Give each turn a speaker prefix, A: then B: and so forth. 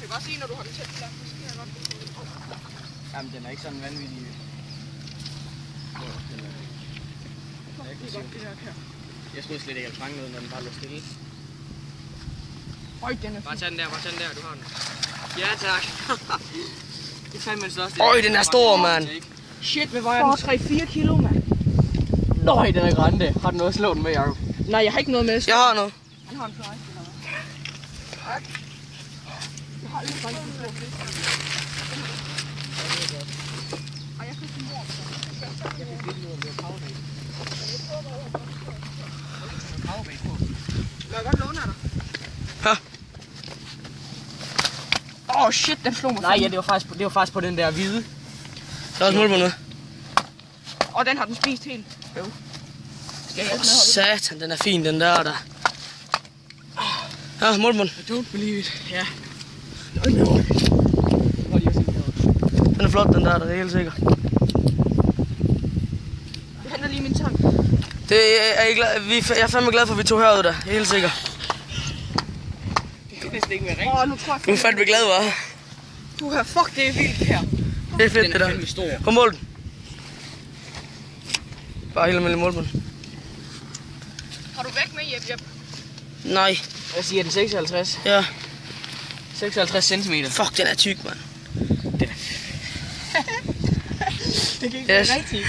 A: kan bare sige, når du har den tæt på landen, så kan jeg godt bruge det.
B: Jamen, den er ikke sådan vanvittig.
A: Det er godt, det her.
B: Jeg skulle slet ikke have fanget noget, når den bare lå stille.
A: Øj, den er
B: Bare tag den der, du har den. Ja, tak. Det er fandme største.
C: Øj, den er stor, mand.
A: Shit, hvad vejer den? 3-4 kilo, mand.
B: Nøj, den er grande. Har du noget at slå den med, Jacob?
A: Nej, jeg har ikke noget med.
C: Jeg har noget.
A: Han har en pleje. Jeg har lidt grønt. Ej, jeg kan finde mor. Må jeg godt låne af dig? Åh, shit, den slog mig.
B: Nej, ja, det var faktisk på den der hvide.
C: Der er også mål på noget.
A: Og den har den spist helt. Jo. Skal jeg hjælpe med at holde?
C: Satan, den er fin, den der. Ja, målmund.
B: I don't believe it. Ja.
C: Den er flot, den der, det er helt sikker.
A: Jeg henter lige min tang.
C: Det er jeg, jeg er fandme glad for, at vi tog herud der. Helt sikker.
B: Det kan næsten ikke være rigtigt.
A: Nu tror jeg...
C: Nu er fandme glad, hva'?
A: Du her, fuck, det er vildt det her.
C: Det er fedt,
B: Den
C: det
B: er
C: der.
B: fandme stor.
C: Kom mål den. Bare helt almindelig målmund.
A: Har du væk med, Jep?
C: Nej.
B: Jeg siger den 56.
C: Ja.
B: 56 cm.
C: Fuck, den er tyk, mand.
A: Det kan ikke
C: Yes.
A: være rigtigt.